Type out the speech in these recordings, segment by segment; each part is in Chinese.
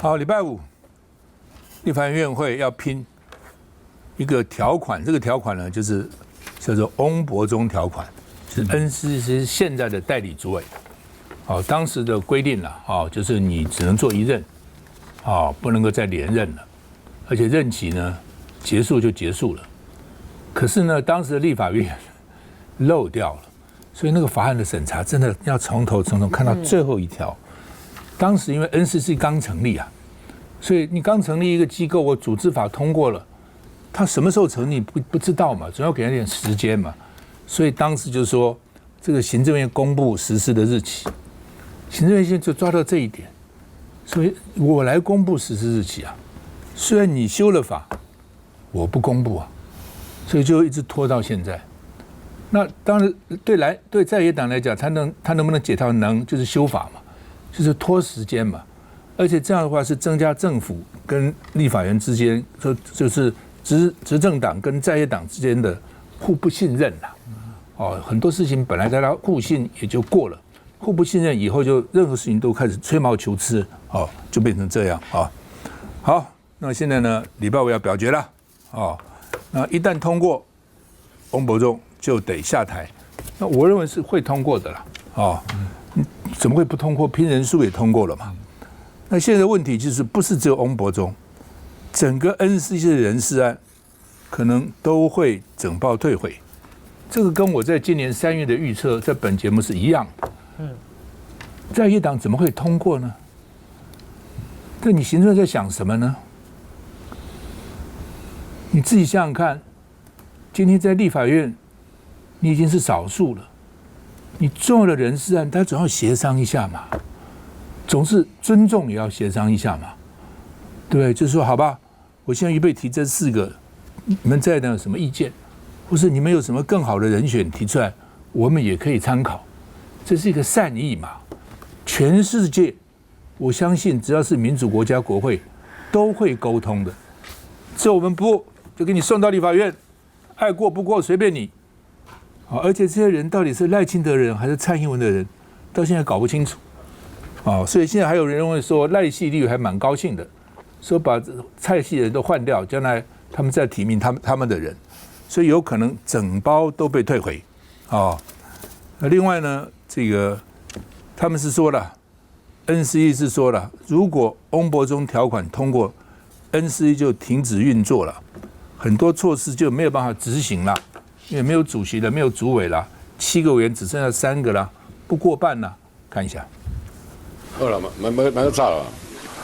好，礼拜五，立法院会要拼一个条款，这个条款呢，就是叫做翁博中条款，是 NCC 现在的代理主委。好，当时的规定了，就是你只能做一任，不能够再连任了，而且任期呢结束就结束了。可是呢，当时的立法院漏掉了，所以那个法案的审查真的要从头看到最后一条。当时因为 NCC 刚成立啊，所以你刚成立一个机构，我组织法通过了，它什么时候成立不知道嘛，总要给他点时间嘛。所以当时就说，这个行政院公布实施的日期，行政院现在就抓到这一点，所以我来公布实施日期啊。虽然你修了法，我不公布啊，所以就一直拖到现在。那当然对在野党来讲，他能不能解套？能，就是修法嘛，就是拖时间嘛。而且这样的话是增加政府跟立法院之间，就是执政党跟在野党之间的互不信任啦。很多事情本来大家互信也就过了，互不信任以后就任何事情都开始吹毛求疵，就变成这样啊。好，那现在呢，礼拜五要表决了，那一旦通过，翁博中就得下台。那我认为是会通过的啦，怎么会不通过？拼人数也通过了嘛。那现在的问题就是，不是只有翁博中，整个 NCC 的人事案可能都会整报退回。这个跟我在今年3月的预测，在本节目是一样的。在野党怎么会通过呢？那你行政院在想什么呢？你自己想想看，今天在立法院，你已经是少数了，你重要的人事案，他总要协商一下嘛。总是尊重也要协商一下嘛，对不对？就是说，好吧，我现在预备提这4个，你们在有什么意见，或是你们有什么更好的人选提出来，我们也可以参考。这是一个善意嘛。全世界，我相信只要是民主国家国会，都会沟通的。这我们不就给你送到立法院，爱过不过随便你。而且这些人到底是赖清德人还是蔡英文的人，到现在搞不清楚。所以现在还有人认为说赖系立委还蛮高兴的，说把蔡系人都换掉，将来他们再提名他们的人，所以有可能整包都被退回。另外呢，这个他们是说了 ，NCC 是说了，如果翁博中条款通过 ，NCC 就停止运作了，很多措施就没有办法执行了，因为没有主席了，没有主委了，7个委员只剩下3个了，不过半了，看一下。好了，蛮炸了，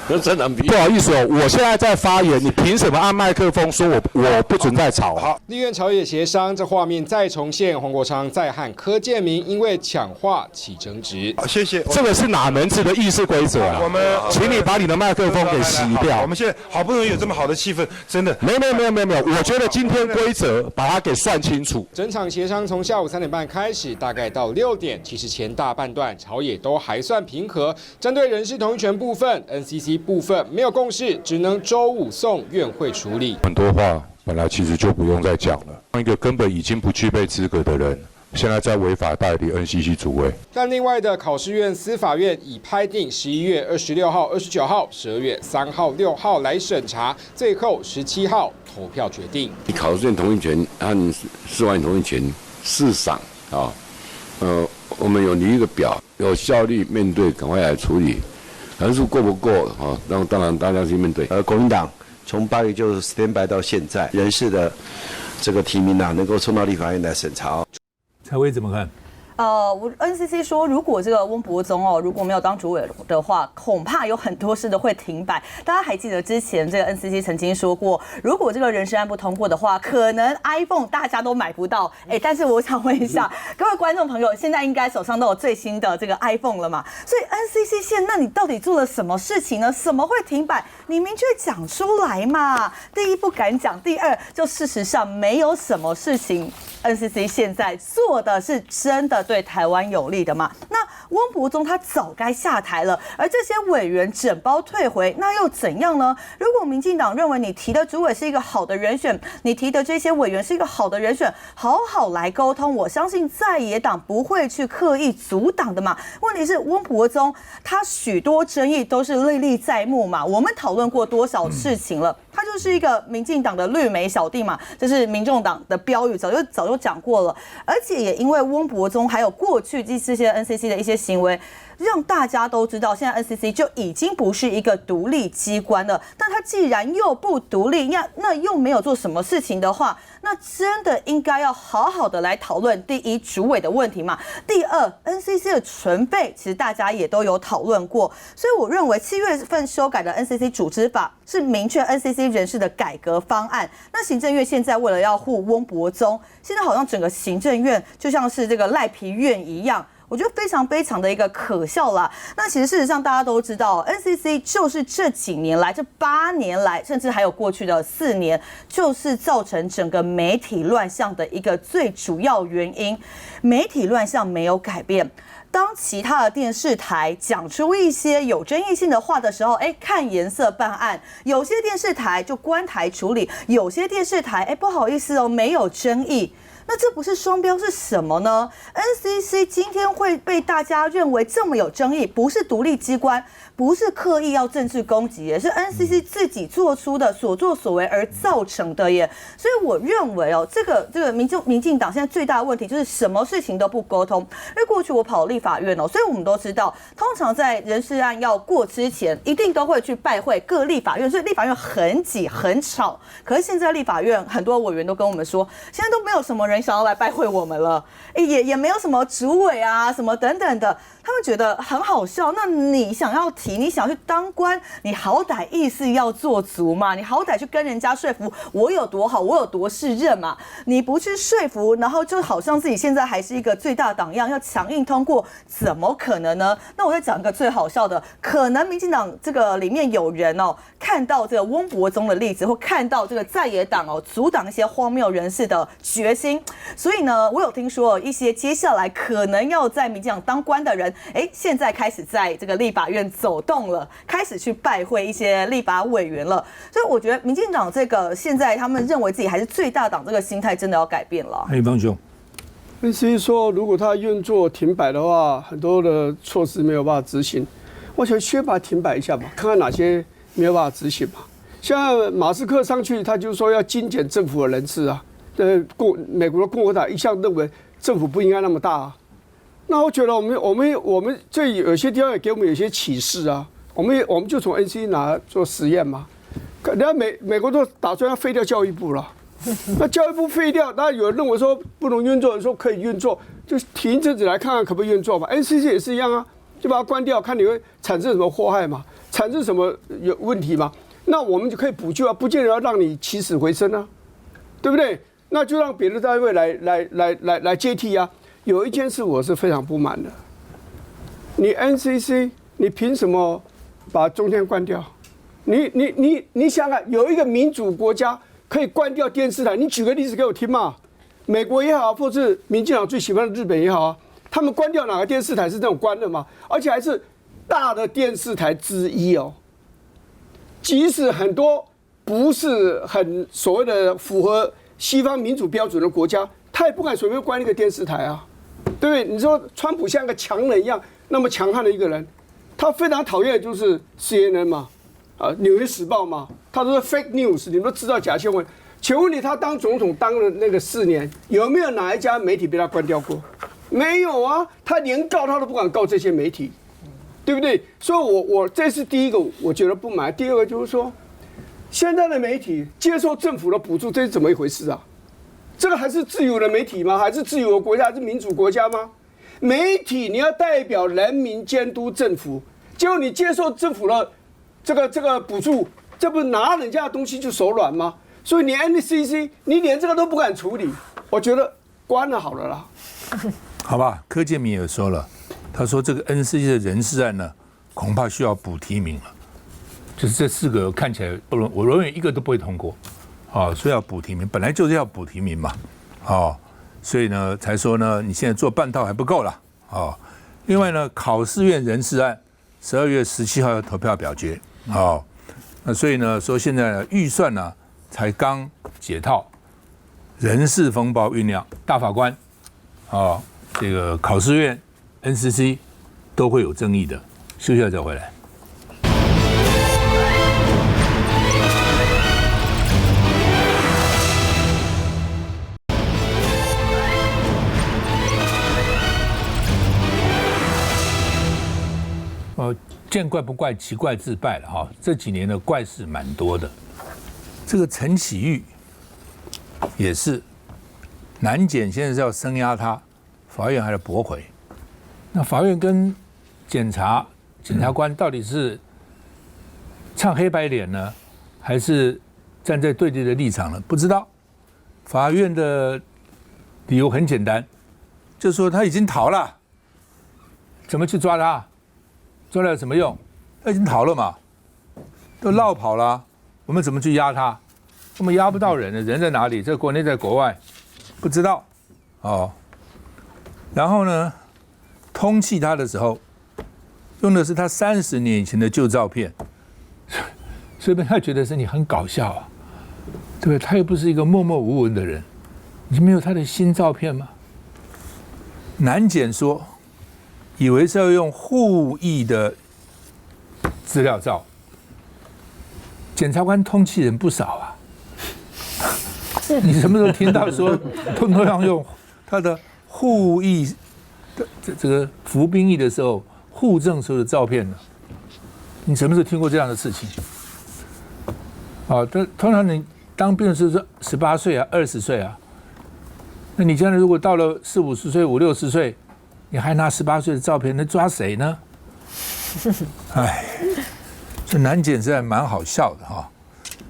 那真难比。不好意思哦，我现在在发言，你凭什么按麦克风说我不准在吵？好，立院朝野协商，这画面再重现，黄国昌在和柯建铭因为抢话起争执。好，谢谢。这个是哪门子的议事规则啊？我们，请你把你的麦克风给熄掉。我们现在好不容易有这么好的气氛，真的没有，我觉得今天规则把它给算清楚。整场协商从下午3点半开始，大概到6点，其实前大半段朝野都还算平和。针对人事同意权部分 ，NCC 部分没有共识，只能周五送院会处理。很多话本来其实就不用再讲了。一个根本已经不具备资格的人，现在在违法代理 NCC 主委。但另外的考试院、司法院已拍定11月26号、29号、12月3号、6号来审查，最后17号投票决定。考试院同意权和司法院同意权4赏我们有拟一个表，有效率面对，赶快来处理。人数过不过当然大家去面对。国民党从8月就 stand by 到现在，人事的这个提名能够送到立法院来审查。蔡薇怎么看？NCC 说，如果这个翁博中如果没有当主委的话，恐怕有很多事都会停摆。大家还记得之前这个 NCC 曾经说过，如果这个人事案不通过的话，可能 iPhone 大家都买不到。但是我想问一下各位观众朋友，现在应该手上都有最新的这个 iPhone 了嘛？所以 NCC 现那你到底做了什么事情呢？什么会停摆？你明确讲出来嘛！第一不敢讲，第二就事实上没有什么事情 NCC 现在做的是真的对台湾有利的嘛。那翁博宗他早该下台了，而这些委员整包退回，那又怎样呢？如果民进党认为你提的主委是一个好的人选，你提的这些委员是一个好的人选，好好来沟通，我相信在野党不会去刻意阻挡的嘛。问题是翁博宗他许多争议都是历历在目嘛，我们讨论过多少事情了，他就是一个民进党的绿媒小弟嘛，这是民众党的标语，早就讲过了。而且也因为翁博宗还有过去这些 NCC 的一些行为，让大家都知道，现在 NCC 就已经不是一个独立机关了。但他既然又不独立，那又没有做什么事情的话，那真的应该要好好的来讨论第一主委的问题嘛。第二 ，NCC 的存备其实大家也都有讨论过，所以我认为7月份修改的 NCC 组织法是明确 NCC 人事的改革方案。那行政院现在为了要护翁博宗，现在好像整个行政院就像是这个赖皮院一样。我觉得非常的一个可笑啦。那其实事实上大家都知道 ，NCC 就是这几年来，这8年来，甚至还有过去的4年，就是造成整个媒体乱象的一个最主要原因。媒体乱象没有改变。当其他的电视台讲出一些有争议性的话的时候，看颜色办案，有些电视台就关台处理，有些电视台不好意思哦，没有争议。那这不是双标是什么呢 ？NCC 今天会被大家认为这么有争议，不是独立机关，不是刻意要政治攻击，也是 NCC 自己做出的所作所为而造成的耶。所以我认为哦，这个民进党现在最大的问题就是什么事情都不沟通。因为过去我跑立法院哦，所以我们都知道，通常在人事案要过之前，一定都会去拜会各立法院，所以立法院很挤很吵。可是现在立法院很多委员都跟我们说，现在都没有什么人想要来拜会我们了，也没有什么主委啊什么等等的，他们觉得很好笑。那你想要提，你想要去当官，你好歹意思要做足嘛，你好歹去跟人家说服我有多好，我有多适任嘛。你不去说服，然后就好像自己现在还是一个最大党样，要强硬通过，怎么可能呢？那我再讲一个最好笑的，可能民进党这个里面有人哦，看到这个翁博宗的例子，或看到这个在野党哦阻挡一些荒谬人士的决心。所以呢，我有听说一些接下来可能要在民进党当官的人，现在开始在这个立法院走动了，开始去拜会一些立法委员了。所以我觉得民进党这个现在他们认为自己还是最大党，这个心态真的要改变了。方兄，所以说，如果他运作停摆的话，很多的措施没有办法执行。我想先把它停摆一下吧，看看哪些没有办法执行嘛。像马斯克上去，他就说要精简政府的人事啊。美国的共和党一向认为政府不应该那么大啊。那我觉得我们这有些地方也给我们有些启示啊。我们就从 NCC 拿做实验嘛。人家美国都打算要废掉教育部了。那教育部废掉，那有人认为说不能运作，有人说可以运作，就停一阵子来看看可不可以运作嘛。NCC 也是一样啊，就把它关掉，看你会产生什么祸害嘛，产生什么有问题嘛。那我们就可以补救啊，不见得要让你起死回生啊，对不对？那就让别的单位来接替啊。有一件事我是非常不满的，你 NCC 你凭什么把中天关掉？你想想，有一个民主国家可以关掉电视台，你举个例子给我听嘛。美国也好，或是民进党最喜欢的日本也好啊，他们关掉哪个电视台是这种关的嘛？而且还是大的电视台之一哦。即使很多不是很所谓的符合西方民主标准的国家，他也不敢随便关一个电视台啊，对不对？你说川普像个强人一样，那么强悍的一个人，他非常讨厌的就是 CNN 嘛，纽约时报嘛，他都是 fake news， 你们都知道假新闻。请问你，他当总统当了那个4年，有没有哪一家媒体被他关掉过？没有啊，他连告他都不敢告这些媒体，对不对？所以我这是第一个我觉得不满。第二个就是说，现在的媒体接受政府的补助，这是怎么一回事啊？这个还是自由的媒体吗？还是自由的国家？还是民主国家吗？媒体你要代表人民监督政府，结果你接受政府的这个补助，这不是拿人家的东西就手软吗？所以你 NCC 你连这个都不敢处理，我觉得关了好了啦。好吧，柯建铭也说了，他说这个 NCC 的人事案呢，恐怕需要补提名了。就是这4个看起来不容，我永远一个都不会通过，所以要补提名，本来就是要补提名嘛，所以呢才说呢你现在做半套还不够了哦。另外呢，考试院人事案12月17号要投票表决哦。那所以呢说现在呢预算呢才刚解套，人事风暴酝酿，大法官哦，这个考试院 NCC 都会有争议的。休息一下再回来。见怪不怪，奇怪自败了哈。这几年的怪事蛮多的。这个陈启玉也是，南检现在是要声押他，法院还在驳回。那法院跟检察官到底是唱黑白脸呢，还是站在对立的立场呢？不知道。法院的理由很简单，就是说他已经逃了，怎么去抓他？抓了有什么用？他已经逃了嘛，都绕跑了，我们怎么去压他？我们压不到人，人在哪里？在国内，在国外，不知道哦。然后呢，通缉他的时候，用的是他30年以前的旧照片，所以他觉得是你很搞笑啊，对不对？他又不是一个默默无闻的人，你没有他的新照片吗？南检说，以为是要用户役的资料照，检察官通缉人不少啊。你什么时候听到说通通要用他的户役的这个服兵役的时候户政时候的照片呢？你什么时候听过这样的事情？啊，通常你当兵的时候是18岁啊，20岁啊，那你将来如果到了40、50岁、50、60岁，你还拿18岁的照片，那抓谁呢？哎，这南检实在蛮好笑的哈。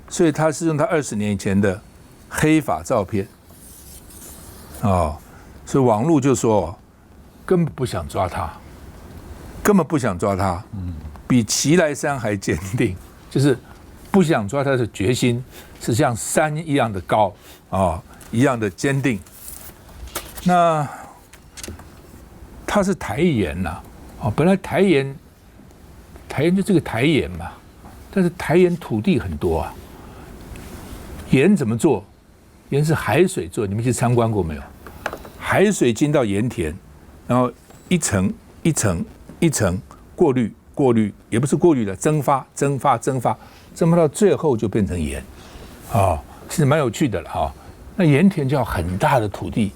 所以他是用他20年以前的黑法照片，哦，所以网络就说根本不想抓他，根本不想抓他，比齐来山还坚定，就是不想抓他的决心是像山一样的高啊，一样的坚定。那他是台盐呐，哦，本来台盐就这个台盐嘛，但是台盐土地很多啊。盐怎么做？盐是海水做，你们去参观过没有？海水进到盐田，然后一层一层一层过滤，也不是过滤的，蒸发到最后就变成盐，哦，其实蛮有趣的了哈。哦，那盐田就要很大的土地，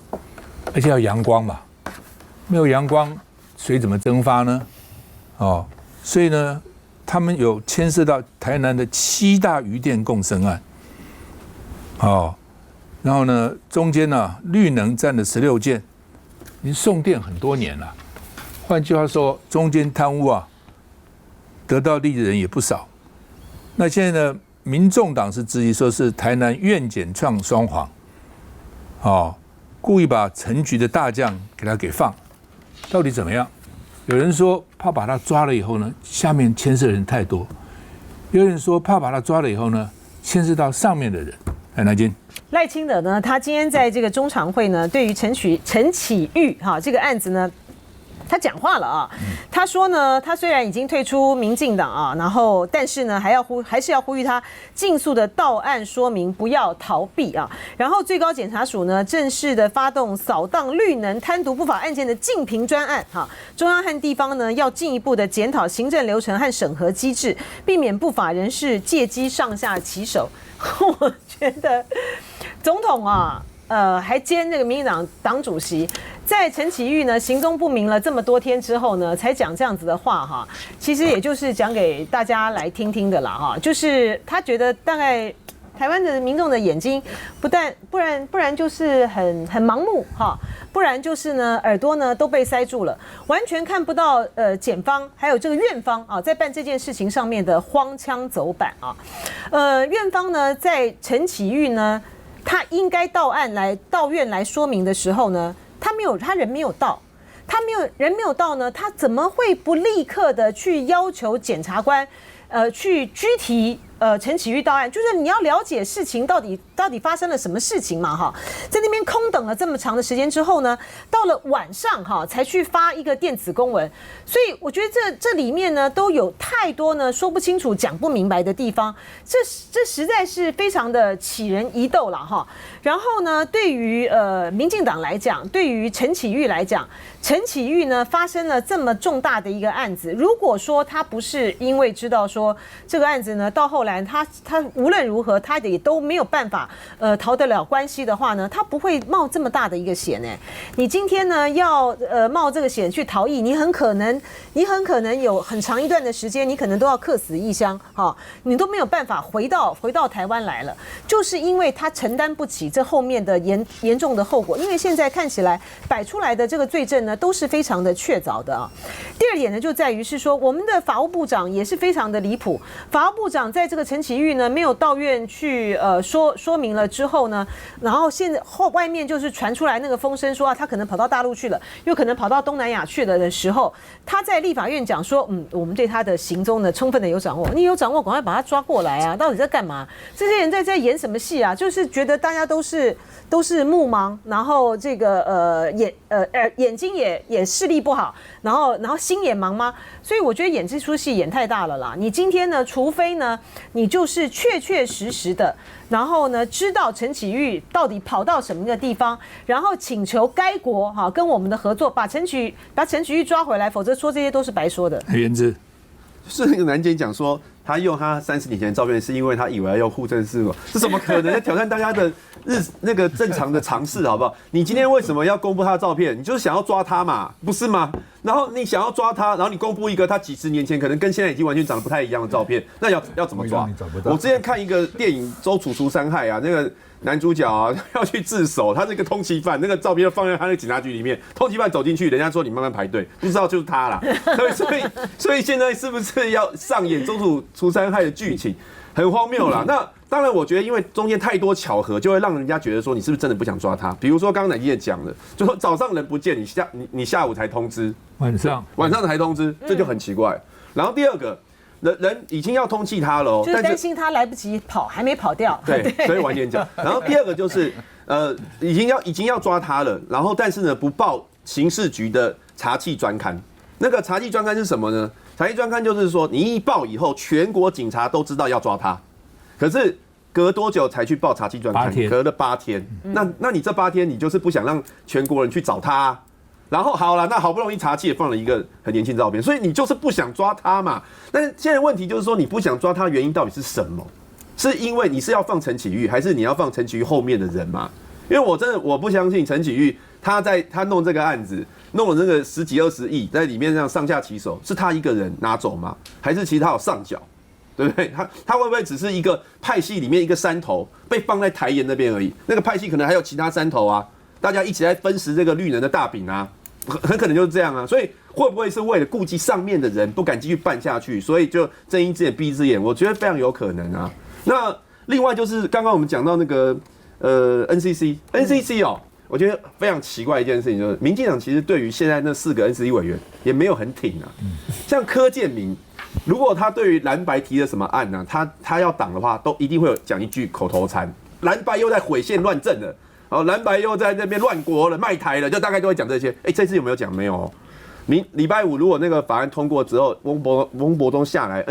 而且要阳光嘛，没有阳光，水怎么蒸发呢？哦，所以呢，他们有牵涉到台南的7大渔电共生案。哦，然后呢，中间呢，绿能占了16件，已经送电很多年了。换句话说，中间贪污啊，得到利的人也不少。那现在呢，民众党是质疑说是台南院检创双簧，哦，故意把陈局的大将给放，到底怎么样？有人说怕把他抓了以后呢，下面牵涉的人太多；有人说怕把他抓了以后呢，牵涉到上面的人。南京赖清德呢，他今天在这个中常会呢，对于陈启玉哈这个案子呢，他讲话了啊。他说呢，他虽然已经退出民进党啊，然后但是呢，还是要呼吁他尽速的到案说明，不要逃避啊。然后最高检察署呢，正式的发动扫荡绿能贪渎不法案件的竞评专案哈。中央和地方呢，要进一步的检讨行政流程和审核机制，避免不法人士借机上下其手。我觉得总统啊，还兼这个民进党党主席，在陈启玉呢行踪不明了这么多天之后呢，才讲这样子的话哈，其实也就是讲给大家来听听的啦哈，就是他觉得大概台湾的民众的眼睛不然就是很盲目哈，不然就是呢耳朵呢都被塞住了，完全看不到检方还有这个院方啊在办这件事情上面的荒腔走板啊。院方呢在陈启玉呢他应该到院来说明的时候呢，他人没有到。人没有到呢，他怎么会不立刻的去要求检察官去拘提陈启玉到案，就是你要了解事情到底发生了什么事情嘛哈，在那边空等了这么长的时间之后呢，到了晚上哈才去发一个电子公文，所以我觉得这里面呢都有太多呢说不清楚、讲不明白的地方，这实在是非常的起人疑窦了哈。然后呢，对于民进党来讲，对于陈启玉来讲，陈启玉呢发生了这么重大的一个案子，如果说他不是因为知道说这个案子呢到后来他无论如何他也都没有办法逃得了关系的话呢，他不会冒这么大的一个险呢。你今天呢要冒这个险去逃逸，你很可能有很长一段的时间，你可能都要客死异乡哈，你都没有办法回到台湾来了，就是因为他承担不起这后面的严重的后果。因为现在看起来摆出来的这个罪证呢都是非常的确凿的啊。第二点呢就在于是说，我们的法务部长也是非常的离谱，法务部长在这个陈启玉呢没有到院去说明了之后呢，然后现在外面就是传出来那个风声说他可能跑到大陆去了，又可能跑到东南亚去了的时候，他在立法院讲说，我们对他的行踪呢充分的有掌握，你有掌握赶快把他抓过来啊，到底在干嘛？这些人在演什么戏啊？就是觉得大家都是目盲，然后这个眼睛也视力不好，然后心也盲吗？所以我觉得演这出戏演太大了啦。你今天呢，除非呢你就是确实的，然后呢知道陈启玉到底跑到什么个地方，然后请求该国跟我们的合作把陈启玉抓回来，否则说这些都是白说的。颜之是那个南检讲说，他用他30年前的照片，是因为他以为要用户政事务，这怎么可能？在挑战大家的那个正常的常识，好不好？你今天为什么要公布他的照片？你就是想要抓他嘛，不是吗？然后你想要抓他，然后你公布一个他几十年前可能跟现在已经完全长得不太一样的照片，那要怎么抓？我之前看一个电影《周楚除伤害》啊，那个男主角啊要去自首，他是一个通缉犯，那个照片放在他那个警察局里面，通缉犯走进去，人家说你慢慢排队，不知道就是他啦。所以现在是不是要上演周楚除伤害的剧情？很荒谬啦。那当然，我觉得因为中间太多巧合，就会让人家觉得说你是不是真的不想抓他？比如说刚刚乃基也讲了，就说早上人不见，你下午才通知，晚上才通知，这就很奇怪。然后第二个。人已经要通缉他了，就是担心他来不及跑，还没跑掉。对，所以晚点讲。然后第二个就是已经要抓他了，然后但是呢不报刑事局的查缉专刊。那个查缉专刊是什么呢？查缉专刊就是说你一报以后，全国警察都知道要抓他，可是隔多久才去报查缉专刊？隔了8天。那你这8天你就是不想让全国人去找他啊。然后好了，那好不容易查缉也放了一个很年轻照片，所以你就是不想抓他嘛。但是现在问题就是说，你不想抓他的原因到底是什么？是因为你是要放陈启玉，还是你要放陈启玉后面的人嘛？因为我不相信陈启玉他弄这个案子，弄了那个10几20亿在里面这样上下其手，是他一个人拿走吗？还是其实他有上缴？对不对？他会不会只是一个派系里面一个山头被放在台盐那边而已？那个派系可能还有其他山头啊。大家一起来分食这个绿能的大饼啊，很可能就是这样啊。所以会不会是为了顾及上面的人不敢继续办下去，所以就睁一只眼闭一只眼？我觉得非常有可能啊。那另外就是刚刚我们讲到那个NCC 哦，我觉得非常奇怪一件事情，就是民进党其实对于现在那4个 NCC 委员也没有很挺啊。像柯建铭，如果他对于蓝白提了什么案呢，他要挡的话，都一定会有讲一句口头禅，蓝白又在毁宪乱政了。蓝白又在那边乱国了、卖台了，就大概都会讲这些。这次有没有讲？没有。礼拜5如果那个法案通过之后，翁博中下来，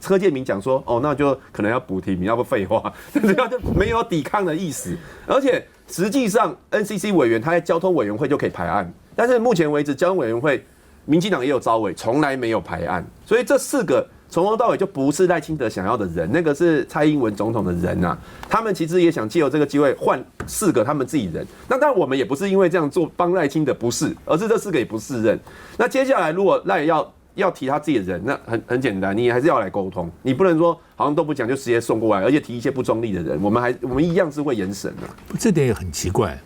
柯建铭讲说，那就可能要补提名，要不废话，这样就没有抵抗的意思。而且实际上 ，NCC 委员他在交通委员会就可以排案，但是目前为止交通委员会，民进党也有召委，从来没有排案，所以这4个。从头到尾就不是赖清德想要的人，那个是蔡英文总统的人啊。他们其实也想借由这个机会换4个他们自己人。那当然我们也不是因为这样做帮赖清德，不是，而是这4个也不是人。那接下来如果赖要提他自己的人，那很简单，你还是要来沟通，你不能说好像都不讲就直接送过来，而且提一些不中立的人，我们一样是会严审的。这点也很奇怪。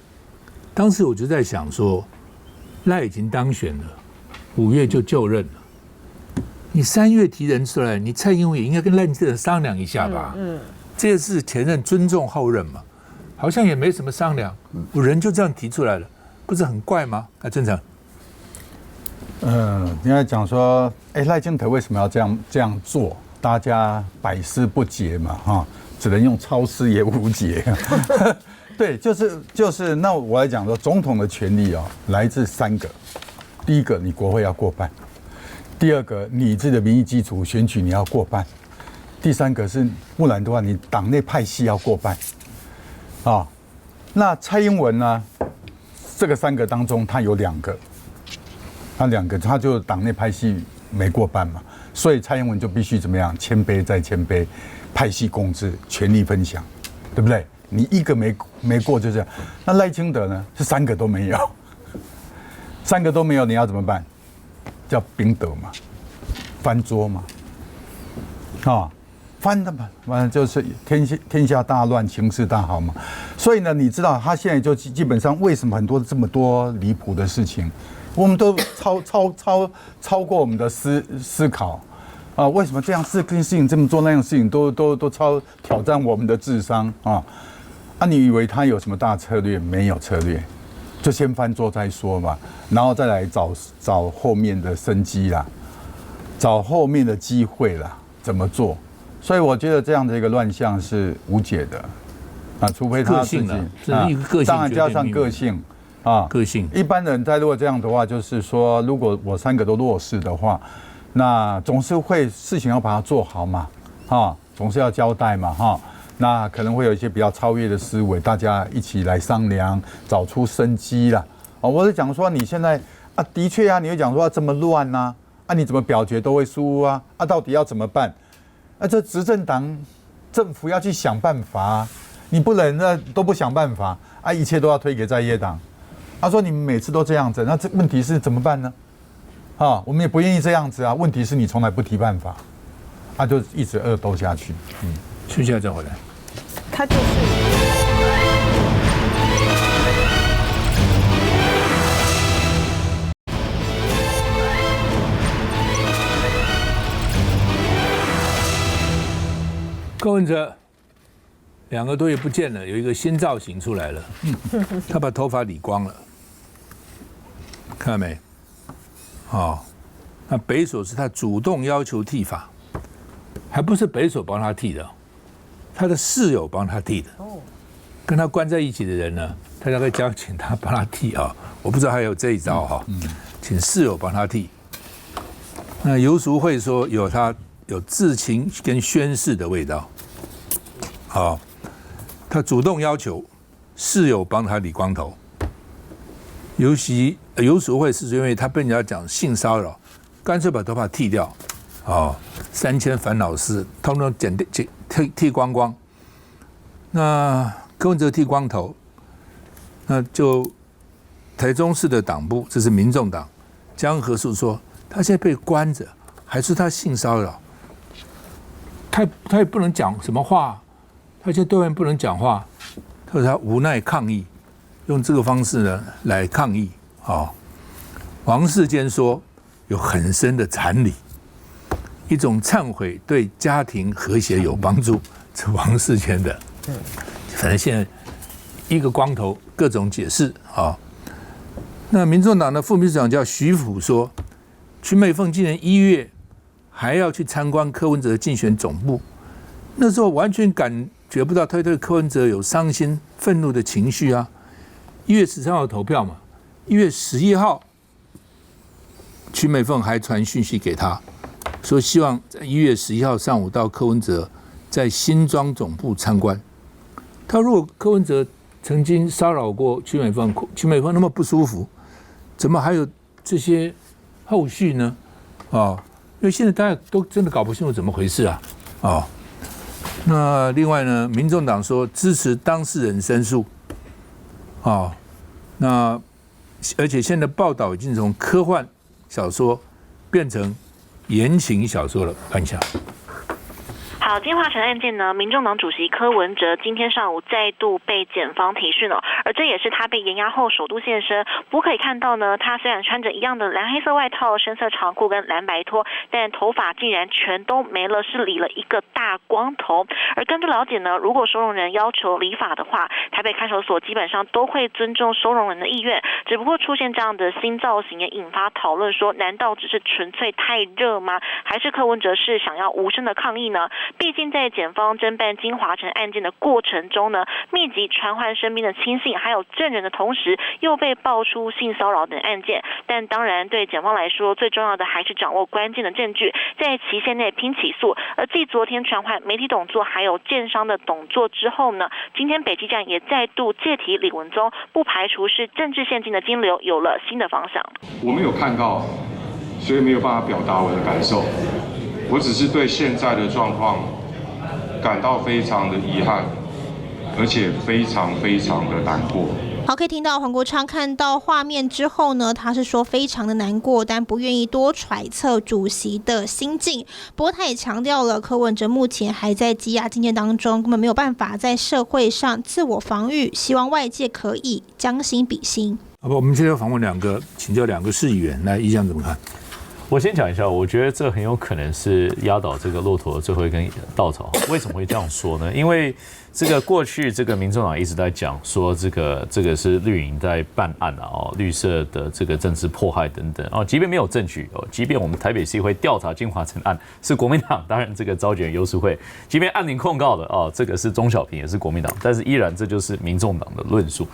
当时我就在想说，赖已经当选了，5月就就任了。你3月提人出来，你蔡英文也应该跟赖清德商量一下吧？这是前任尊重后任嘛，好像也没什么商量，我人就这样提出来了，不是很怪吗？正常。你要讲说，赖清德为什么要这样做？大家百思不解嘛，哈，只能用超思也无解。对，就是，那我来讲说，总统的权力来自3个，第一个你国会要过半，第二个你自己的民意基础选举你要过半，第3个是不然的话你党内派系要过半，啊，那蔡英文呢，这个3个当中他有2个，他就党内派系没过半嘛，所以蔡英文就必须怎么样，谦卑再谦卑，派系共治，权力分享，对不对？你一个没过就这样，那赖清德呢是3个都没有，3个都没有，你要怎么办？叫冰斗嘛，翻桌嘛，翻的嘛，反正就是天下大乱，情势大好嘛。所以呢，你知道他现在就基本上为什么这么多离谱的事情，我们都超过我们的思考。为什么这样事情这么做，那样事情都超挑战我们的智商啊？你以为他有什么大策略？没有策略，就先翻桌再说嘛，然后再来找后面的生机啦，找后面的机会啦，怎么做？所以我觉得这样的一个乱象是无解的，除非他自己这是一个个性，当然加上个性个性。一般人如果这样的话，就是说，如果我3个都弱势的话。那总是会事情要把它做好嘛，总是要交代嘛，那可能会有一些比较超越的思维，大家一起来商量，找出生机啦。我是讲说你现在的确你会讲说这么乱呐，你怎么表决都会输啊，到底要怎么办？这执政党政府要去想办法，你不能都不想办法一切都要推给在野党。他说你们每次都这样子，那这问题是怎么办呢？我们也不愿意这样子啊。问题是你从来不提办法，就一直恶斗下去。休息一下再回来。他就是。柯文哲2个多月不见了，有一个新造型出来了，他把头发理光了，看到没？那北所是他主动要求剃发，还不是北所帮他剃的，他的室友帮他剃的。跟他关在一起的人呢，他大概叫请他帮他剃我不知道还有这一招请室友帮他剃。那游淑慧说他有至亲跟宣誓的味道，他主动要求室友帮他理光头。尤淑慧是因为他被人家讲性骚扰，干脆把头发剃掉，3000烦恼丝通通剃光光。那柯文哲剃光头，那就台中市的党部，这是民众党江河树说，他现在被关着，还是他性骚扰，他也不能讲什么话，他现在对外不能讲话，他说他无奈抗议。用这个方式呢来抗议王世坚说有很深的禅理，一种忏悔对家庭和谐有帮助，是王世坚的。反正现在一个光头各种解释那民众党的副秘书长叫徐辅说，曲美凤今年1月还要去参观柯文哲的竞选总部，那时候完全感觉不到他对柯文哲有伤心愤怒的情绪1月13号投票嘛，1月11号，曲美凤还传讯息给他，说希望在1月11号上午到柯文哲在新庄总部参观。他如果柯文哲曾经骚扰过曲美凤，曲美凤那么不舒服，怎么还有这些后续呢？因为现在大家都真的搞不清楚怎么回事啊！那另外呢，民众党说支持当事人申诉。那而且现在报道已经从科幻小说变成言情小说了，看一下。好，金华城案件呢，民众党主席柯文哲今天上午再度被检方提讯了，而这也是他被严押后首度现身。不过可以看到呢，他虽然穿着一样的蓝黑色外套、深色长裤跟蓝白拖，但头发竟然全都没了，是理了一个大光头。而根据了解呢，如果收容人要求理发的话，台北看守所基本上都会尊重收容人的意愿，只不过出现这样的新造型也引发讨论，说难道只是纯粹太热吗？还是柯文哲是想要无声的抗议呢？毕竟在检方侦办金华城案件的过程中呢，密集传唤身边的亲信还有证人的同时，又被爆出性骚扰等案件。但当然对检方来说，最重要的还是掌握关键的证据，在期限内拼起诉。而继昨天传唤媒体董座还有建商的董座之后呢，今天北基站也再度借提李文宗，不排除是政治现金的金流有了新的方向。我没有看到，所以没有办法表达我的感受。我只是对现在的状况感到非常的遗憾，而且非常非常的难过。好，可以听到黄国昌看到画面之后呢，他是说非常的难过，但不愿意多揣测主席的心境。不过他也强调了，柯文哲目前还在羁押禁见当中，根本没有办法在社会上自我防御，希望外界可以将心比心。我们现在访问请教两个市议员，来，一翔怎么看？我先讲一下，我觉得这很有可能是压倒这个骆驼的最后一根稻草。为什么会这样说呢？因为这个过去这个民众党一直在讲说这个是绿营在办案啊，绿色的这个政治迫害等等哦，即便没有证据哦，即便我们台北市议会调查金华城案是国民党，当然这个召集人游淑慧，即便案情控告的哦，这个是钟小平也是国民党，但是依然这就是民众党的论述。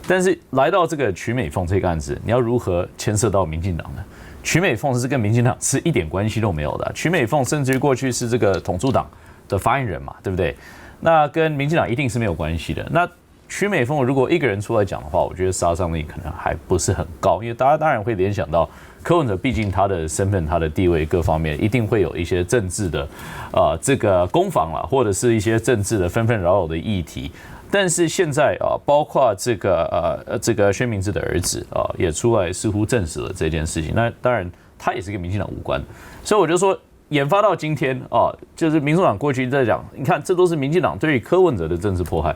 但是来到这个曲美凤这个案子，你要如何牵涉到民进党呢？曲美凤是跟民进党是一点关系都没有的，曲美凤甚至于过去是这个统促党的发言人嘛，对不对？那跟民进党一定是没有关系的。那曲美凤如果一个人出来讲的话，我觉得杀伤力可能还不是很高，因为大家当然会联想到柯文哲，毕竟他的身份、他的地位各方面一定会有一些政治的这个攻防啦，或者是一些政治的纷纷扰扰的议题。但是现在包括这个薛明志的儿子也出来似乎证实了这件事情。那当然他也是跟民进党无关，所以我就说研发到今天就是民众党过去在讲，你看这都是民进党对于柯文哲的政治迫害，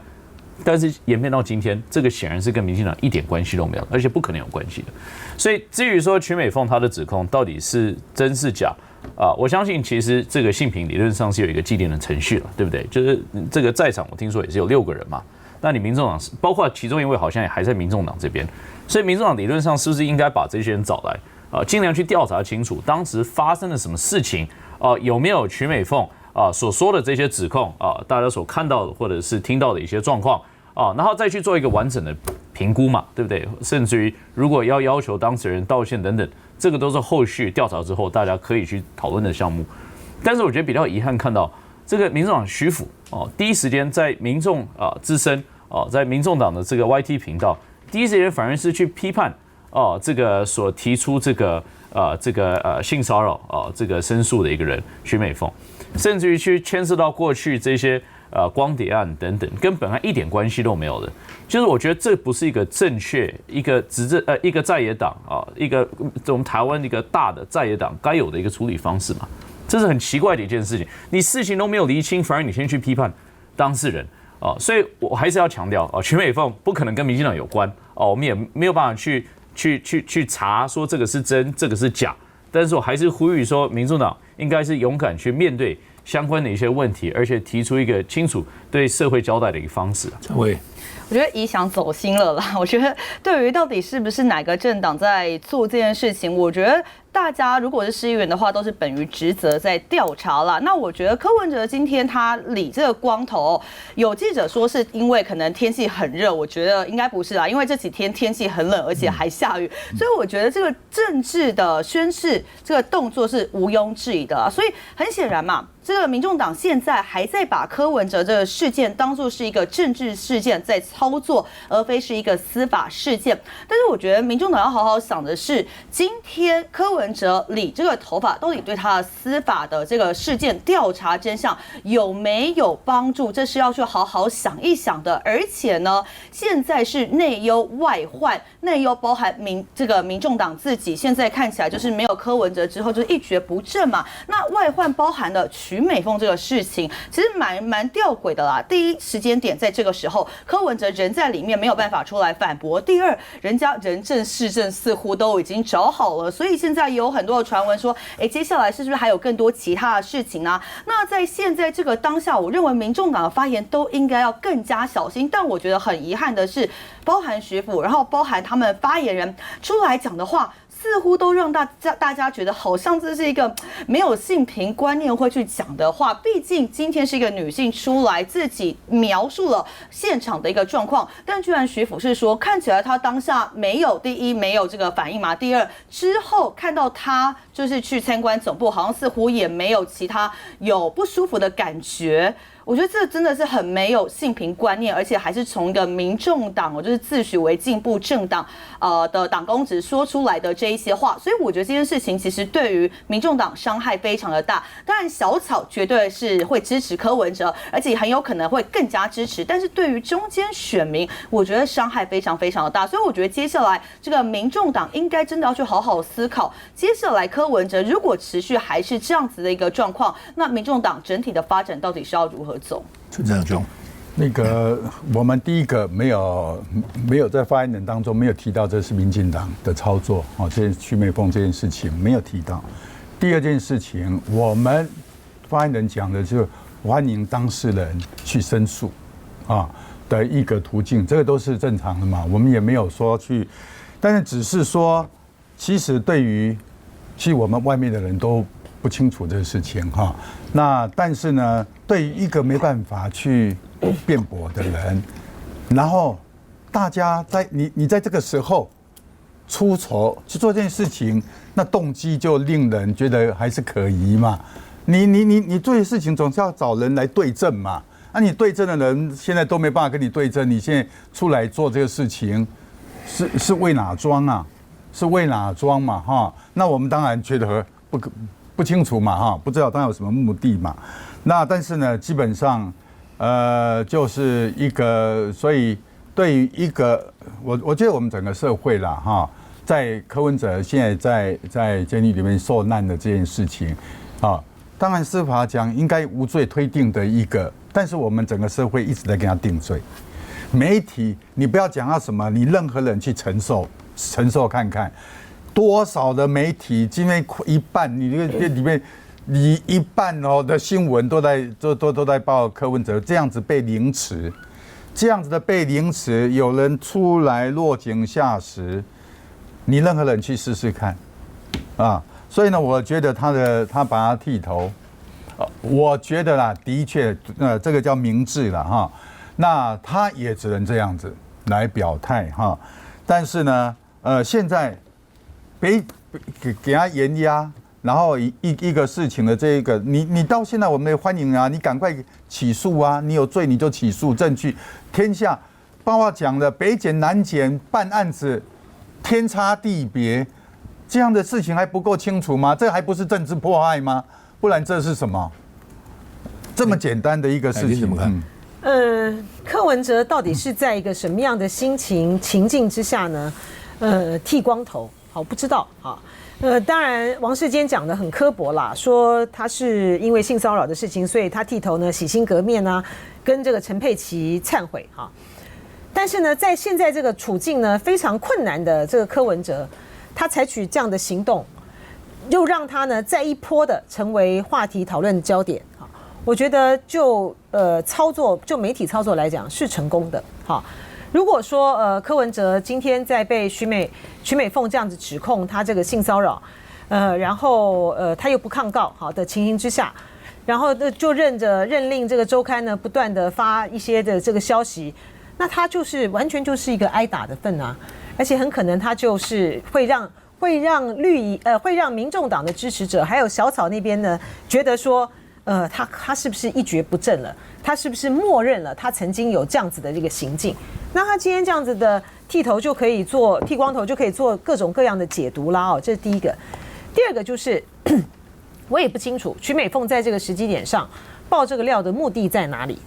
但是演变到今天，这个显然是跟民进党一点关系都没有，而且不可能有关系的。所以至于说曲美凤她的指控到底是真是假我相信其实这个性平理论上是有一个既定的程序了，对不对？就是这个在场我听说也是有6个人嘛，那你民众党包括其中一位好像也还在民众党这边，所以民众党理论上是不是应该把这些人找来尽量去调查清楚当时发生了什么事情有没有曲美凤所说的这些指控大家所看到的或者是听到的一些状况然后再去做一个完整的评估嘛，对不对？甚至于如果要求当事人道歉等等，这个都是后续调查之后大家可以去讨论的项目。但是我觉得比较遗憾看到这个民众党徐府第一时间在民众之声在民众党的这个 YT 频道，第一时间反而是去批判这个所提出这个性骚扰这个申诉的一个人徐美凤，甚至于去牵涉到过去这些光碟案等等，跟本案一点关系都没有的。就是我觉得这不是一个正确一个执政一个在野党一个我们台湾一个大的在野党该有的一个处理方式嘛，这是很奇怪的一件事情。你事情都没有厘清，反而你先去批判当事人所以我还是要强调曲美凤不可能跟民进党有关我们也没有办法去查说这个是真这个是假，但是我还是呼吁说民众党应该是勇敢去面对相关的一些问题，而且提出一个清楚对社会交代的一个方式。陈伟，我觉得宜翔走心了啦。我觉得对于到底是不是哪个政党在做这件事情，我觉得大家如果是市议员的话，都是本于职责在调查啦。那我觉得柯文哲今天他理这个光头，有记者说是因为可能天气很热，我觉得应该不是啦，因为这几天天气很冷，而且还下雨，所以我觉得这个政治的宣示这个动作是毋庸置疑的啦。所以很显然嘛，这个民众党现在还在把柯文哲这个事件当作是一个政治事件在操作，而非是一个司法事件。但是我觉得民众党要好好想的是，今天柯文文哲理这个头发到底对他的司法的这个事件调查真相有没有帮助，这是要去好好想一想的。而且呢，现在是内忧外患，内忧包含民众党自己现在看起来就是没有柯文哲之后就是一蹶不振嘛，那外患包含了曲美凤这个事情，其实蛮吊诡的啦。第一时间点在这个时候，柯文哲人在里面没有办法出来反驳；第二，人家人证事证似乎都已经找好了，所以现在有很多的传闻说，接下来是不是还有更多其他的事情呢？那在现在这个当下，我认为民众党的发言都应该要更加小心。但我觉得很遗憾的是，包含徐府，然后包含他们发言人出来讲的话，似乎都让大家觉得好像这是一个没有性平观念会去讲的话。毕竟今天是一个女性出来自己描述了现场的一个状况，但居然徐府是说看起来她当下没有，第一没有这个反应嘛，第二之后看到她就是去参观总部，好像似乎也没有其他有不舒服的感觉。我觉得这真的是很没有性平观念，而且还是从一个民众党，就是自诩为进步政党的党公职说出来的这一些话，所以我觉得这件事情其实对于民众党伤害非常的大。当然，小草绝对是会支持柯文哲，而且很有可能会更加支持，但是对于中间选民，我觉得伤害非常非常的大。所以我觉得接下来这个民众党应该真的要去好好思考，接下来柯文哲如果持续还是这样子的一个状况，那民众党整体的发展到底是要如何走？陈振中，我们第一个没有在发言人当中没有提到这是民进党的操作这件曲美凤这件事情没有提到。第二件事情，我们发言人讲的就是欢迎当事人去申诉的一个途径，这个都是正常的嘛，我们也没有说去，但是只是说，其实我们外面的人都不清楚这个事情那但是呢，对于一个没办法去辩驳的人，然后大家在你在这个时候出丑去做这件事情，那动机就令人觉得还是可疑嘛。你做些事情总是要找人来对证嘛。你对证的人现在都没办法跟你对证，你现在出来做这个事情，是为哪桩啊？是为哪桩嘛那我们当然觉得不清楚嘛不知道他有什么目的嘛。那但是呢，基本上就是一个，所以对于一个我觉得我们整个社会啦在柯文哲现在在监狱里面受难的这件事情当然司法讲应该无罪推定的一个，但是我们整个社会一直在给他定罪。媒体你不要讲到什么，你任何人去承受看看，多少的媒体今天一半，你这个里面你一半的新闻都在报柯文哲这样子被凌迟，这样子的被凌迟，有人出来落井下石，你任何人去试试看所以呢，我觉得他把他剃头，我觉得啦，的确这个叫明智了那他也只能这样子来表态但是呢现在给他严压，然后一个事情的这个你到现在我们也欢迎你赶快起诉你有罪你就起诉，证据天下，包括讲的北检南检办案子天差地别，这样的事情还不够清楚吗？这还不是政治迫害吗？不然这是什么？这么简单的一个事情，怎么看？柯文哲到底是在一个什么样的心情情境之下呢？剃光头，好不知道当然王世坚讲的很刻薄啦，说他是因为性骚扰的事情，所以他剃头呢洗心革面跟这个陈佩琪忏悔但是呢，在现在这个处境呢非常困难的这个柯文哲，他采取这样的行动，又让他呢再一波的成为话题讨论的焦点我觉得就媒体操作来讲是成功的如果说柯文哲今天在被曲美凤这样子指控他这个性骚扰，然后他又不抗告的情形之下，然后就任令这个周刊呢不断的发一些的这个消息，那他就是完全就是一个挨打的份而且很可能他就是会让民众党的支持者还有小草那边呢觉得说他是不是一蹶不振了？他是不是默认了他曾经有这样子的这个行径？那他今天这样子的剃光头就可以做各种各样的解读啦这是第一个。第二个就是我也不清楚曲美凤在这个时机点上爆这个料的目的在哪里。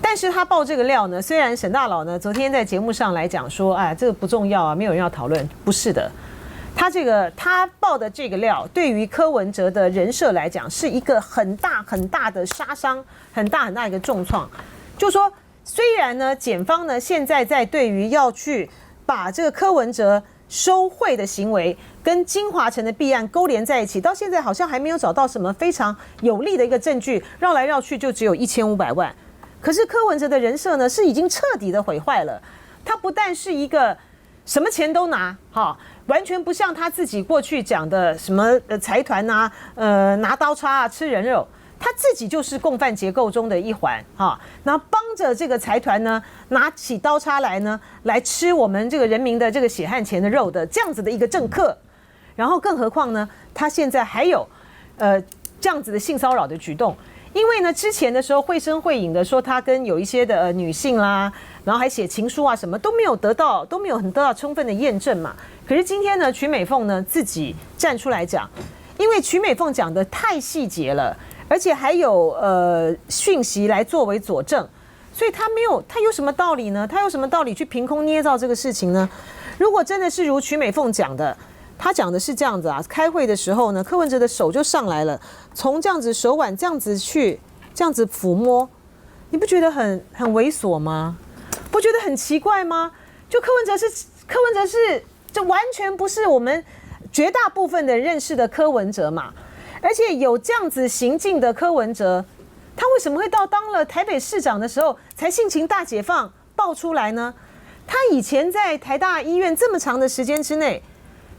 但是他爆这个料呢，虽然沈大佬呢昨天在节目上来讲说，哎，这个不重要啊，没有人要讨论，不是的。他爆的这个料，对于柯文哲的人设来讲，是一个很大很大的杀伤，很大很大一个重创。就说虽然呢，检方呢现在在对于要去把这个柯文哲收贿的行为跟金华城的弊案勾连在一起，到现在好像还没有找到什么非常有力的一个证据，绕来绕去就只有1500万。可是柯文哲的人设呢，是已经彻底的毁坏了。他不但是一个什么钱都拿，完全不像他自己过去讲的什么财团啊，拿刀叉啊，吃人肉。他自己就是共犯结构中的一环，然后帮着这个财团呢，拿起刀叉来呢，来吃我们这个人民的这个血汗钱的肉的这样子的一个政客。然后更何况呢，他现在还有这样子的性骚扰的举动。因为呢，之前的时候绘声绘影的说他跟有一些的女性啦，然后还写情书啊，什么都没有得到充分的验证嘛。可是今天呢，曲美凤呢自己站出来讲，因为曲美凤讲的太细节了，而且还有讯息来作为佐证，所以他有什么道理呢？他有什么道理去凭空捏造这个事情呢？如果真的是如曲美凤讲的。他讲的是这样子啊，开会的时候呢，柯文哲的手就上来了，从这样子手腕这样子抚摸，你不觉得很猥琐吗？不觉得很奇怪吗？就柯文哲是这完全不是我们绝大部分的认识的柯文哲嘛，而且有这样子行径的柯文哲，他为什么会到当了台北市长的时候才性情大解放爆出来呢？他以前在台大医院这么长的时间之内。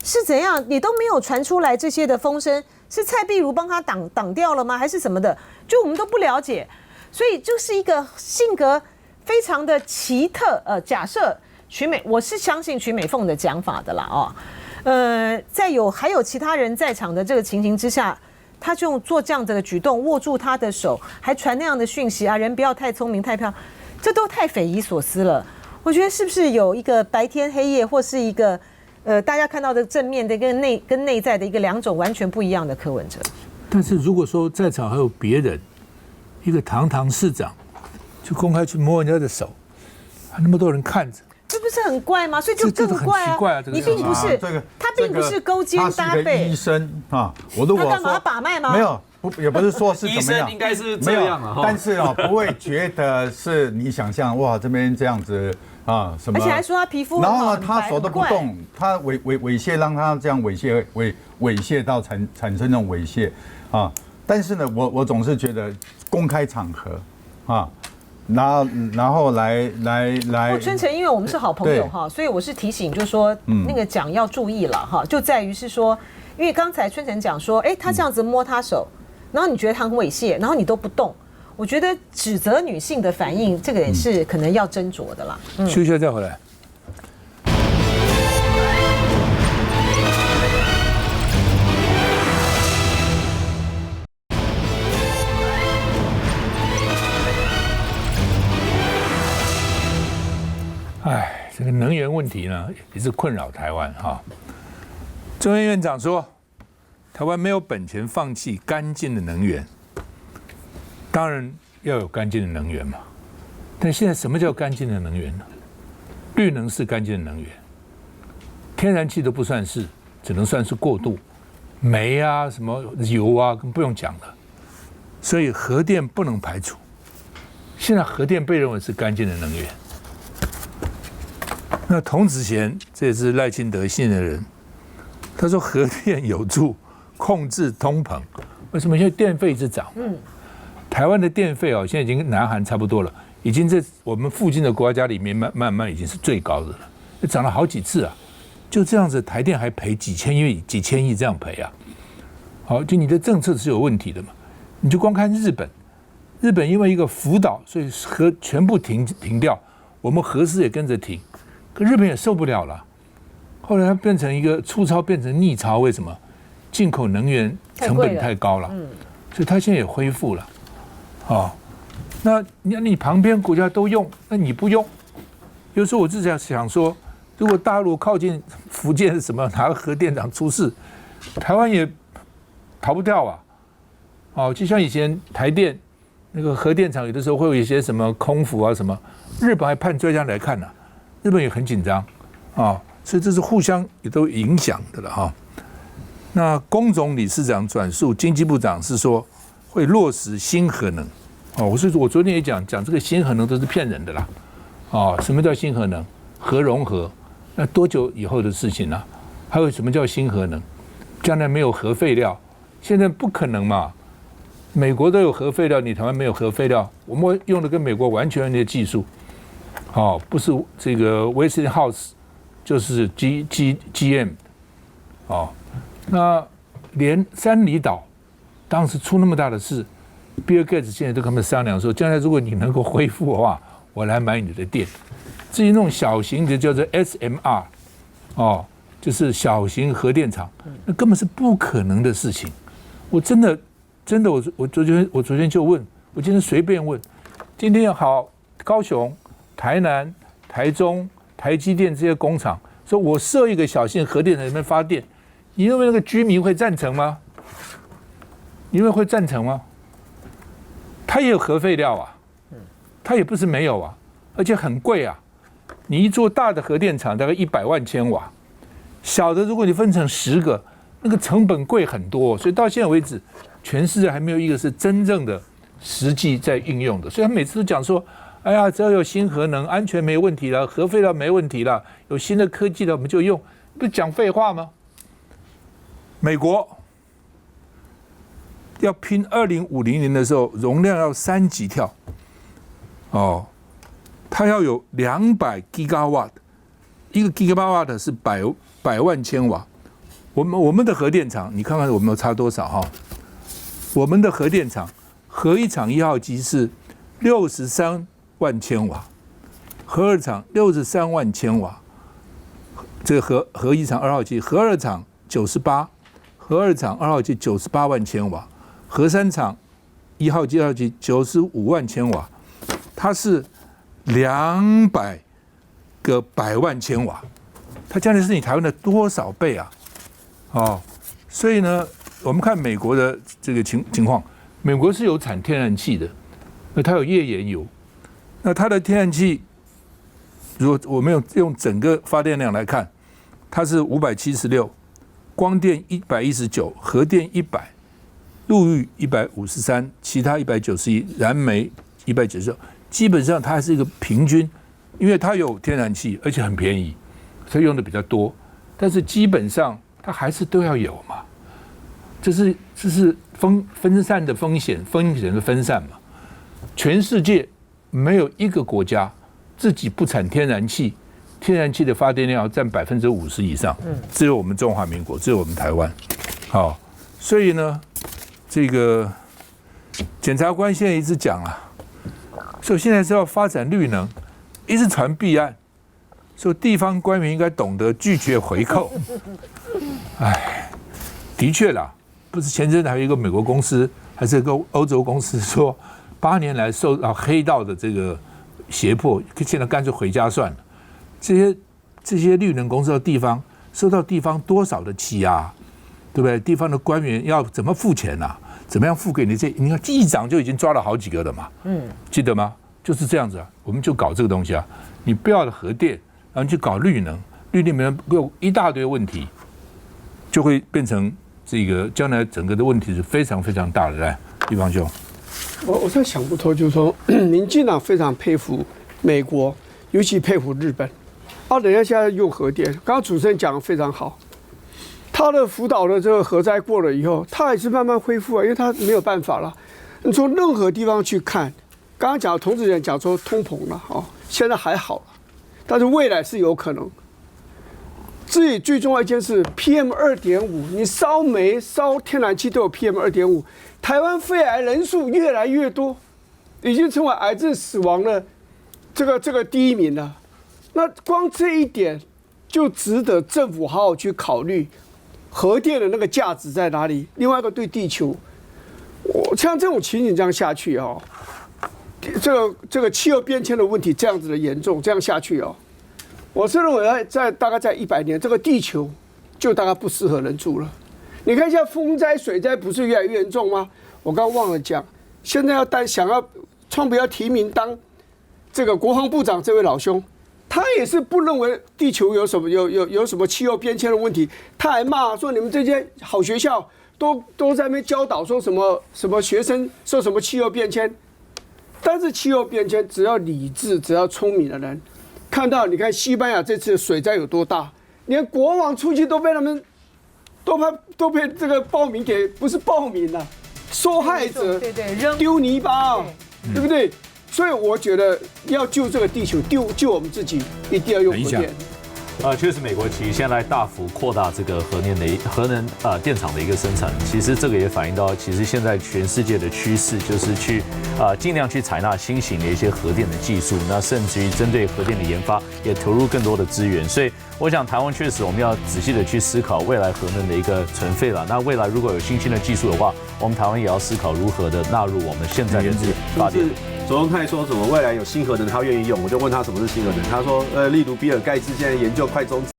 是怎样？你都没有传出来这些的风声，是蔡壁如帮他挡掉了吗？还是什么的？就我们都不了解，所以就是一个性格非常的奇特。假设我是相信曲美凤的讲法的啦还有其他人在场的这个情形之下，他就做这样的举动，握住他的手，还传那样的讯息啊，人不要太聪明太漂亮，这都太匪夷所思了。我觉得是不是有一个白天黑夜，或是一个？大家看到的正面的跟内在的一个两种完全不一样的柯文哲。但是如果说在场还有别人，一个堂市长就公开去摸人家的手，还那么多人看着，这不是很怪吗？所以就更怪啊！你并不是他并不是勾肩搭背。他是个医生啊，我如果他干嘛把脉吗？没有，也不是说是怎么样，医生应该是这样啊。但是不会觉得是你想象哇这边这样子。什么？而且还说他皮肤，然后呢，他手都不动，他猥亵，让他这样猥亵到产生那种猥亵啊。但是呢，我总是觉得公开场合然后来。春成，因为我们是好朋友哈，所以我是提醒，就是说那个讲要注意了哈，就在于是说，因为刚才春成讲说，他这样子摸他手，然后你觉得他很猥亵，然后你都不动。我觉得指责女性的反应，这个也是可能要斟酌的啦。休息一下再回来。这个能源问题呢，也是困扰台湾哈。中央院长说，台湾没有本钱放弃干净的能源。当然要有干净的能源嘛，但现在什么叫干净的能源呢？绿能是干净的能源，天然气都不算是，只能算是过渡，煤啊、什么油啊，更不用讲了。所以核电不能排除。现在核电被认为是干净的能源。那童子贤，这也是赖清德信的人，他说核电有助控制通膨，为什么？因为电费一直涨。台湾的电费现在已经跟南韩差不多了，已经在我们附近的国家里面慢慢已经是最高的了，涨了好几次啊！就这样子，台电还赔几千亿这样赔啊！好，就你的政策是有问题的嘛？你就光看日本因为一个福岛，所以核全部停掉，我们核四也跟着停，可日本也受不了了。后来它变成一个粗糙，变成逆超，为什么？进口能源成本太高了，所以它现在也恢复了。那你旁边国家都用，那你不用？有时候我自己想说，如果大陆靠近福建什么哪个核电厂出事，台湾也逃不掉啊。哦，就像以前台电那个核电厂，有的时候会有一些什么空服啊什么，日本还派专家来看呢、日本也很紧张啊，所以这是互相也都影响的了哈。那龚总理事长转述经济部长是说会落实新核能。哦，我昨天也讲这个新核能都是骗人的啦。哦，什么叫新核能？核融合，那多久以后的事情呢？还有什么叫新核能？将来没有核废料，现在不可能嘛。美国都有核废料，你台湾没有核废料，我们用的跟美国完全的技术。哦，不是这个 Westinghouse， 就是 GM。哦，那连三里岛当时出那么大的事。Bill Gates 现在都跟他们商量说，将来如果你能够恢复的话，我来买你的电。至于那种小型的叫做 SMR， 哦，就是小型核电厂，那根本是不可能的事情。我真的，我昨天就问，我今天随便问，今天好，高雄、台南、台中、台积电这些工厂，说我设一个小型核电厂里面发电，你认为那个居民会赞成吗？你认为会赞成吗？它也有核废料啊，它也不是没有啊，而且很贵啊。你一座大的核电厂大概100万千瓦，小的如果你分成10个，那个成本贵很多。所以到现在为止，全世界还没有一个是真正的实际在运用的。所以他每次都讲说，哎呀，只要有新核能，安全没问题了，核废料没问题了，有新的科技了，我们就用，不是讲废话吗？美国要拼2050年的时候，容量要3级跳，哦，它要有200 gigawatt， 一个 gigawatt 是百万千瓦。我们的核电厂，你看看我们差多少哈？我们的核电厂，核一厂1号机是63万千瓦，核二厂63万千瓦，这个核一厂2号机，核二厂98，核二厂2号机98万千瓦。核三厂1号机、2号机95万千瓦，它是200个百万千瓦，它将来是你台湾的多少倍啊？哦，所以呢，我们看美国的这个情况，美国是有产天然气的，那它有页岩油，那它的天然气，如果我们用整个发电量来看，它是576，光电119，核电100。陆域153，其他191，燃煤196，基本上它还是一个平均，因为它有天然气，而且很便宜，所以用的比较多。但是基本上它还是都要有嘛，这是分散的风险的分散嘛。全世界没有一个国家自己不产天然气，天然气的发电量要占50%以上，只有我们中华民国，只有我们台湾。好，所以呢。这个检察官现在一直讲啊，说现在是要发展绿能，一直传弊案，说地方官员应该懂得拒绝回扣。哎，的确啦，不是前阵子还有一个美国公司，还是一个欧洲公司说，8年来受到黑道的这个胁迫，现在干脆回家算了。这些绿能公司的地方受到地方多少的欺压？对不对？地方的官员要怎么付钱啊？怎么样付给你？你看议长就已经抓了好几个了嘛，记得吗？就是这样子啊，我们就搞这个东西啊。你不要的核电，然后去搞绿能，绿能里面有一大堆问题，就会变成这个将来整个的问题是非常非常大的。来，地方兄，我在想不透，就是说，民进党非常佩服美国，尤其佩服日本。人家现在用核电，刚刚主持人讲得非常好。他的福岛的这个核灾过了以后，他也是慢慢恢复啊，因为他没有办法了。你从任何地方去看，刚刚讲同志人讲说通膨了哦，现在还好了，但是未来是有可能。至于最重要一件事 ，PM2.5， 你烧煤、烧天然气都有 PM2.5， 台湾肺癌人数越来越多，已经成为癌症死亡的这个第1名了。那光这一点就值得政府好好去考虑。核电的那个价值在哪里？另外一个对地球，像这种情形这样下去哦，这个气候变迁的问题这样子的严重，这样下去哦，我是认为大概在100年，这个地球就大概不适合人住了。你看一下风灾、水灾不是越来越严重吗？我刚忘了讲，现在想要川普要提名当这个国防部长这位老兄，他也是不认为地球有什么气候变迁的问题，他还骂说你们这些好学校都在那边教导说什么学生受什么气候变迁，但是气候变迁只要理智、只要聪明的人看到，你看西班牙这次的水灾有多大，连国王出去都被他们都被这个报名给不是报名了，受害者丢泥巴，对不对？所以我觉得要救这个地球，救我们自己，一定要用核电。确实，美国其实现在大幅扩大这个核能电厂的一个生产，其实这个也反映到，其实现在全世界的趋势就是去尽量去采纳新型的一些核电的技术，那甚至于针对核电的研发也投入更多的资源。所以我想台湾确实我们要仔细的去思考未来核能的一个存废了。那未来如果有新兴的技术的话，我们台湾也要思考如何的纳入我们现在的发电。左宗泰说什么未来有新核能他愿意用，我就问他什么是新核能，他说例如比尔盖茨现在研究快中子。